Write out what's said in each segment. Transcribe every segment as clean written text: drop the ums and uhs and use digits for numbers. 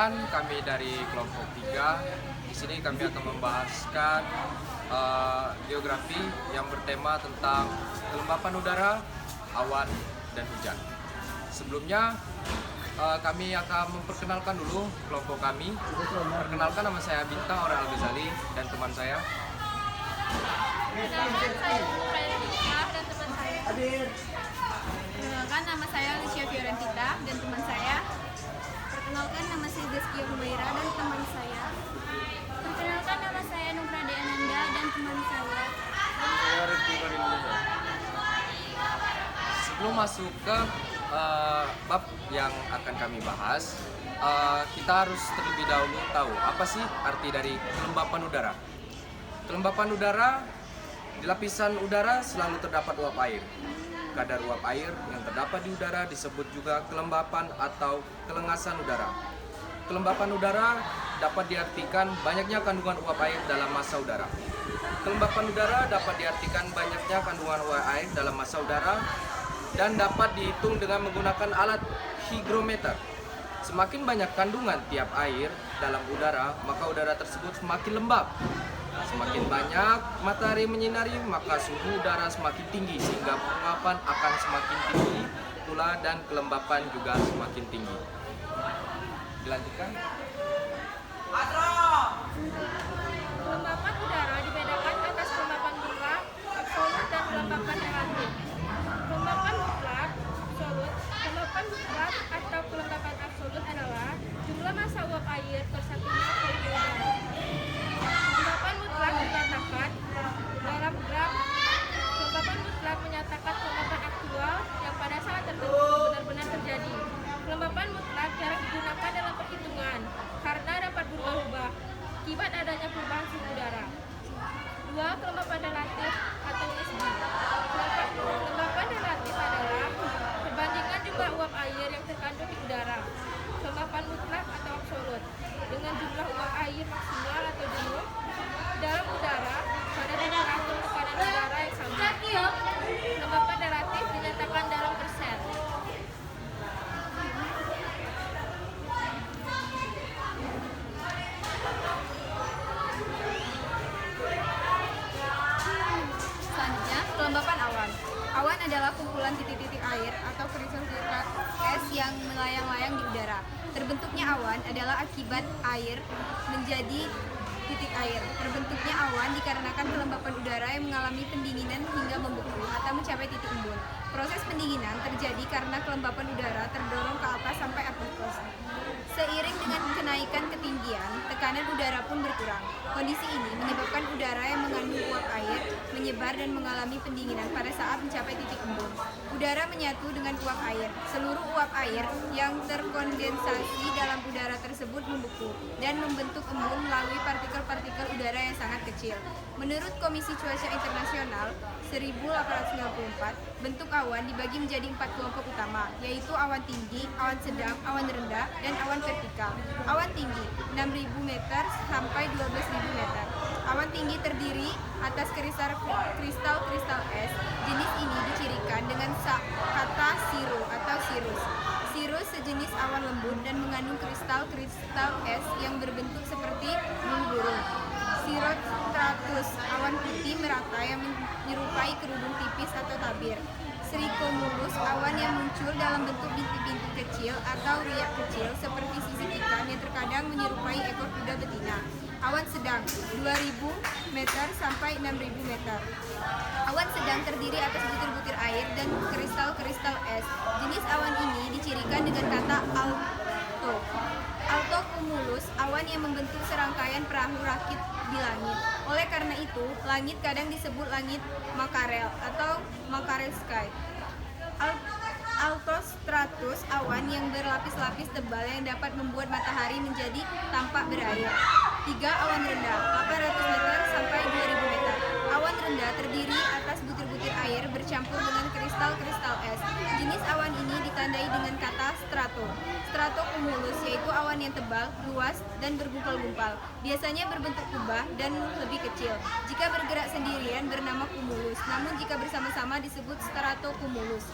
Perkenalkan, kami dari kelompok 3. Di sini kami akan membahaskan geografi yang bertema tentang kelembapan udara, awan, dan hujan. Sebelumnya, kami akan memperkenalkan dulu kelompok kami. Perkenalkan, nama saya Bintang Aurel Al-Ghazali dan teman saya. Perkenalkan, saya Nurayana dan teman saya. Perkenalkan, nama saya Alicia Fiorentita dan teman saya. Perkenalkan, nama saya Zaskia Humaira dan teman saya. Perkenalkan, nama saya Nugrade Ananda dan teman saya. Sebelum masuk ke bab yang akan kami bahas, kita harus terlebih dahulu tahu apa sih arti dari kelembapan udara. Kelembapan udara, di lapisan udara selalu terdapat uap air. Kadar uap air yang terdapat di udara disebut juga kelembapan atau kelengasan udara. Kelembapan udara dapat diartikan banyaknya kandungan uap air dalam massa udara. Kelembapan udara dapat diartikan banyaknya kandungan uap air dalam massa udara dan dapat dihitung dengan menggunakan alat hygrometer. Semakin banyak kandungan tiap air dalam udara, maka udara tersebut semakin lembab. Semakin banyak matahari menyinari, maka suhu udara semakin tinggi sehingga penguapan akan semakin tinggi pula dan kelembapan juga semakin tinggi. Dilanjutkan. Kelembapan udara dibedakan atas kelembapan mutlak, absolut, dan kelembapan relatif. Kelembapan mutlak, absolut, kelembapan mutlak atau kelembapan absolut adalah jumlah massa uap air per satunya volume udara. Kelembapan mutlak menyatakan dalam graf. Kelembapan mutlak menyatakan kelembapan aktual yang pada saat tertentu benar-benar terjadi. Kelembapan mutlak jarang digunakan dalam perhitungan karena dapat berubah-ubah akibat adanya perubahan suhu udara. 2. Kelembapan relatif atau nisbi. Kelembapan relatif adalah perbandingan jumlah uap air yang terkandung di udara. Kelembapan mutlak atau absolut dengan jumlah uap air maksimal atau jenuh dalam udara pada temperatur tekanan udara yang sama. Kelembapan relatif dinyatakan dalam persen. Selanjutnya, kelembapan awan. Awan adalah kumpulan titik-titik air atau kristal-kristal es yang melayang-layang di udara. Terbentuknya awan adalah akibat air menjadi titik air. Terbentuknya awan dikarenakan kelembapan udara yang mengalami pendinginan hingga membeku atau mencapai titik embun. Proses pendinginan terjadi karena kelembapan udara terdorong ke atas sampai atmosfer. Seiring dengan kenaikan ketinggian, tekanan udara pun berkurang. Kondisi ini menyebabkan udara yang mengandung uap air menyebar dan mengalami pendinginan pada saat mencapai titik embun. Udara menyatu dengan uap air. Seluruh uap air yang terkondensasi dalam udara tersebut membeku dan membentuk embun melalui partikel-partikel udara yang sangat kecil. Menurut Komisi Cuaca Internasional 1894, bentuk awan dibagi menjadi 4 kelompok utama, yaitu awan tinggi, awan sedang, awan rendah, dan awan vertikal. Awan tinggi 6.000 meter sampai 12.000 meter. Awan tinggi terdiri atas kristal-kristal es. Jenis ini dicirikan dengan kata cirrus atau cirrus. Cirrus sejenis awan lembut dan mengandung kristal-kristal es yang berbentuk seperti bulu burung. Cirrostratus, awan putih merata yang menyerupai kerudung tipis atau tabir. Cirrocumulus, awan yang muncul dalam bentuk bintik-bintik kecil atau riak kecil seperti sisik ikan yang terkadang menyerupai ekor kuda betina. Awan sedang 2.000 meter sampai 6.000 meter. Awan sedang terdiri atas butir-butir air dan kristal-kristal es. Jenis awan ini dicirikan dengan kata alto. Altocumulus, awan yang membentuk serangkaian perahu rakit di langit. Oleh karena itu, langit kadang disebut langit makarel atau makarel sky. Altostratus, awan yang berlapis-lapis tebal yang dapat membuat matahari menjadi tampak berair. 3. Awan rendah, 800 meter sampai 2.000 meter. Awan rendah terdiri atas butir-butir air bercampur dengan kristal-kristal es. Jenis awan ini ditandai dengan kata strato. Stratocumulus yaitu awan yang tebal, luas, dan bergumpal-gumpal. Biasanya berbentuk kubah dan lebih kecil. Jika bergerak sendirian bernama cumulus, namun jika bersama-sama disebut stratocumulus.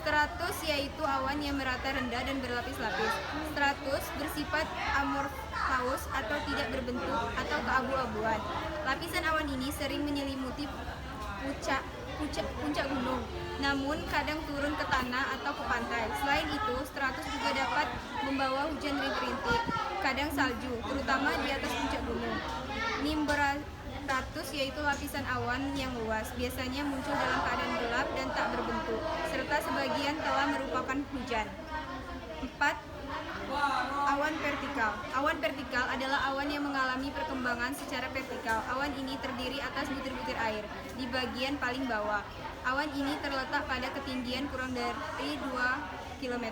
Stratus yaitu awan yang merata rendah dan berlapis-lapis. Stratus bersifat amorphous atau tidak berbentuk atau keabu-abuan. Lapisan awan ini sering menyelimuti puncak gunung, namun kadang turun ke tanah atau ke pantai. Selain itu, stratus juga dapat membawa hujan rintik-rintik, kadang salju, terutama di atas puncak gunung. Nimbostratus yaitu lapisan awan yang luas, biasanya muncul dalam keadaan gelap dan tak berbentuk, serta sebagian telah merupakan hujan. 4. Awan vertikal. Awan vertikal adalah awan yang mengalami perkembangan secara vertikal. Awan ini terdiri atas butir-butir air di bagian paling bawah. Awan ini terletak pada ketinggian kurang dari 2 km.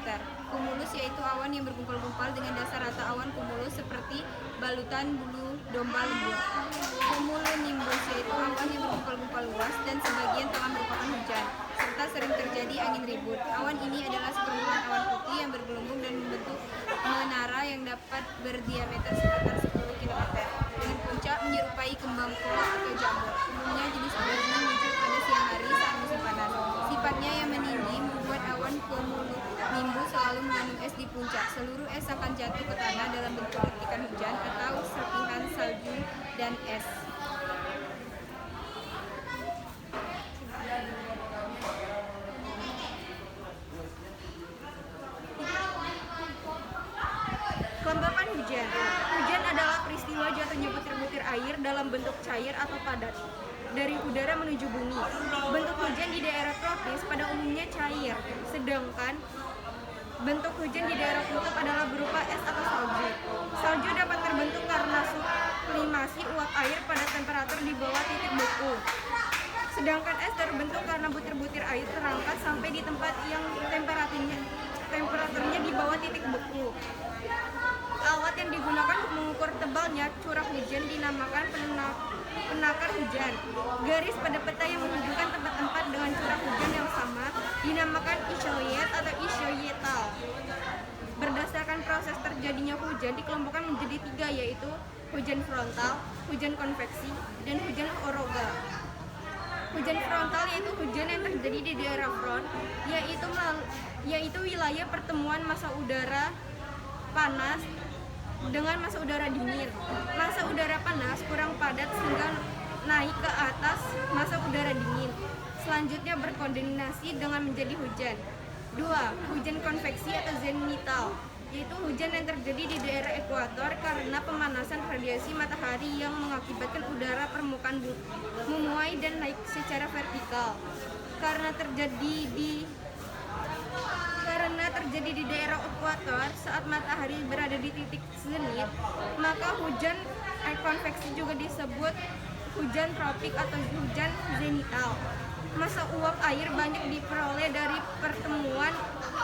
Cumulus yaitu awan yang bergumpal-gumpal dengan dasar rata awan cumulus seperti balutan bulu domba lembut. Cumulonimbus yaitu awan yang bergumpal-gumpal luas dan sebagian telah merupakan hujan, serta sering terjadi angin ribut. Awan ini adalah segerombolan awan putih yang bergelembung dan membentuk menara yang dapat berdiameter sekitar 10 km dengan puncak menyerupai kembang kol atau jamur. Umumnya jenis awan ini muncul pada siang hari saat musim panas. Sifatnya yang meninggi membuat awan cumulonimbus selalu mengandung es di puncak. Seluruh es akan jatuh ke tanah dalam bentuk letikan hujan atau serpihan salju dan es. Kelembapan hujan. Hujan adalah peristiwa jatuhnya butir-butir air dalam bentuk cair atau padat dari udara menuju bumi. Bentuk hujan di daerah tropis pada umumnya cair, sedangkan bentuk hujan di daerah kutub adalah berupa es atau salju. Salju dapat terbentuk karena sublimasi uap air pada temperatur di bawah titik beku. Sedangkan es terbentuk karena butir-butir air terangkat sampai di tempat yang temperaturnya di bawah titik beku. Alat yang digunakan untuk mengukur tebalnya curah hujan dinamakan penakar hujan. Garis pada peta yang menunjukkan tempat-tempat dengan curah hujan yang sama dinamakan isyoyet atau isyoyetal. Berdasarkan proses terjadinya hujan dikelompokkan menjadi 3, yaitu hujan frontal, hujan konveksi, dan hujan oroga. Hujan frontal yaitu hujan yang terjadi di daerah front, yaitu wilayah pertemuan massa udara panas dengan massa udara dingin. Massa udara panas kurang padat sehingga naik ke atas massa udara dingin. Selanjutnya berkoordinasi dengan menjadi hujan. 2. Hujan konveksi atau zenital, yaitu hujan yang terjadi di daerah ekuator karena pemanasan radiasi matahari yang mengakibatkan udara permukaan memuai dan naik secara vertikal. Karena terjadi di daerah ekuator saat matahari berada di titik zenit, maka hujan konveksi juga disebut hujan tropik atau hujan zenital. Massa uap air banyak diperoleh dari pertemuan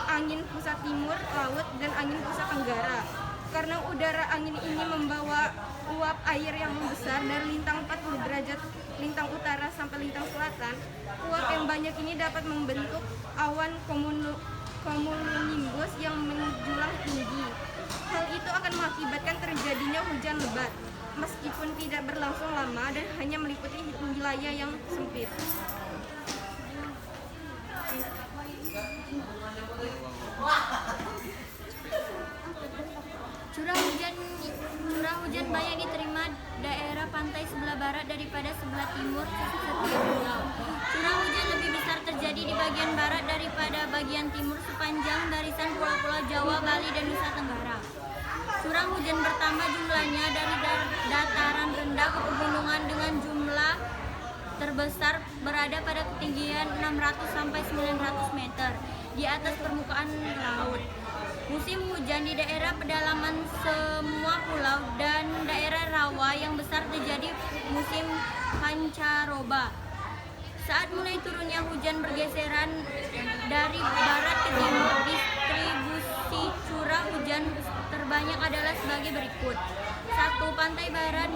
angin pusat timur laut dan angin pusat tenggara. Karena udara angin ini membawa uap air yang membesar dari lintang 40 derajat lintang utara sampai lintang selatan, uap yang banyak ini dapat membentuk awan cumulonimbus yang menjulang tinggi. Hal itu akan mengakibatkan terjadinya hujan lebat, meskipun tidak berlangsung lama dan hanya meliputi wilayah yang sempit. Curah hujan banyak diterima daerah pantai sebelah barat daripada sebelah timur setiap pulau. Curah hujan lebih besar terjadi di bagian barat daripada bagian timur sepanjang barisan pulau-pulau Jawa, Bali, dan Nusa Tenggara. Curah hujan bertambah jumlahnya dari dataran rendah ke pegunungan dengan jumlah terbesar berada pada ketinggian 600 sampai 900 meter di atas permukaan laut. Musim hujan di daerah pedalaman semua pulau dan daerah rawa yang besar terjadi musim pancaroba. Saat mulai turunnya hujan bergeseran dari barat ke timur, distribusi curah hujan terbanyak adalah sebagai berikut. 1. Pantai barat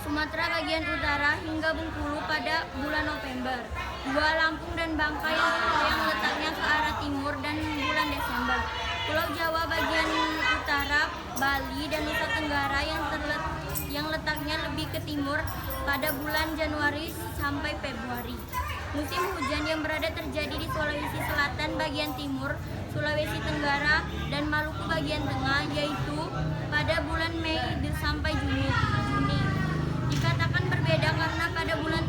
Sumatera bagian utara hingga Bengkulu pada bulan November. 2. Lampung dan Bangka yang letaknya ke arah timur dan bulan Desember. Pulau Jawa bagian utara, Bali, dan Nusa Tenggara yang letaknya lebih ke timur pada bulan Januari sampai Februari. Musim hujan yang berada terjadi di Sulawesi Selatan bagian timur, Sulawesi Tenggara, dan Maluku bagian tengah, yaitu pada bulan Mei sampai Juni. Dikatakan berbeda karena pada bulan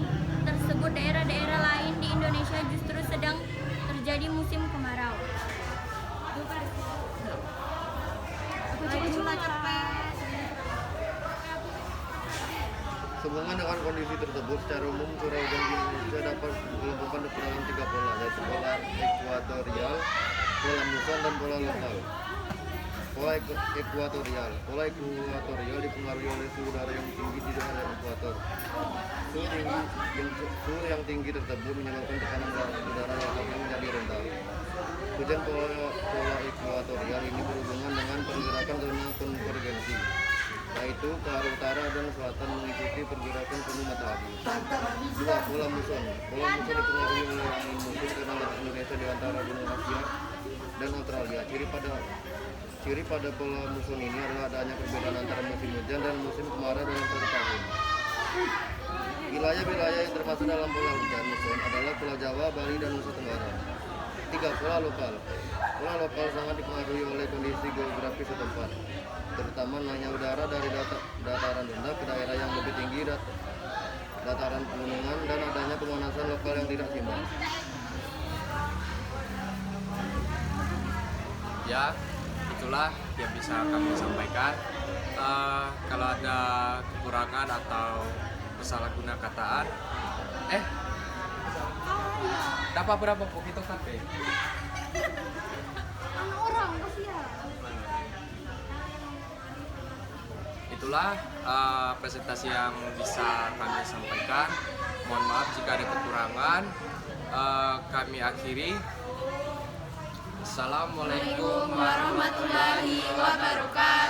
tersebut daerah-daerah lain di Indonesia justru sedang terjadi musim kemarau. Sehubungan dengan kondisi tersebut, secara umum curah hujan di Indonesia dapat dikelompokkan dalam 3 pola, yaitu pola ekuatorial, pola muson, dan pola lokal. Pola ekuatorial dipengaruhi oleh suhu udara yang tinggi di daerah ekuator. Suhu yang tinggi tersebut menyebabkan tekanan udara yang menjadi rendah. Hujan pola ekuatorial ini berhubungan dengan pergerakan zona konvergensi, yaitu ke arah utara dan selatan mengikuti pergerakan penuh matahari. 2. Pola muson dipengaruhi oleh angin muson karena letak Indonesia di antara benua Asia dan Australia. Ciri pada pola muson ini adalah adanya perbedaan antara musim hujan dan musim kemarau dalam satu tahun. Wilayah-wilayah yang termasuk dalam pola hujan muson adalah Pulau Jawa, Bali, dan Nusa Tenggara. 3. Pola lokal. Pola lokal sangat dipengaruhi oleh kondisi geografis setempat, terutama naiknya udara dari dataran rendah ke daerah yang lebih tinggi, dataran pegunungan, dan adanya pemanasan lokal yang tidak seimbang. Ya, itulah yang bisa kami sampaikan. Kalau ada kekurangan atau salah guna kataan, dapat berapa kok kita sampai? Itulah presentasi yang bisa kami sampaikan. Mohon maaf jika ada kekurangan. Kami akhiri. Assalamualaikum warahmatullahi wabarakatuh.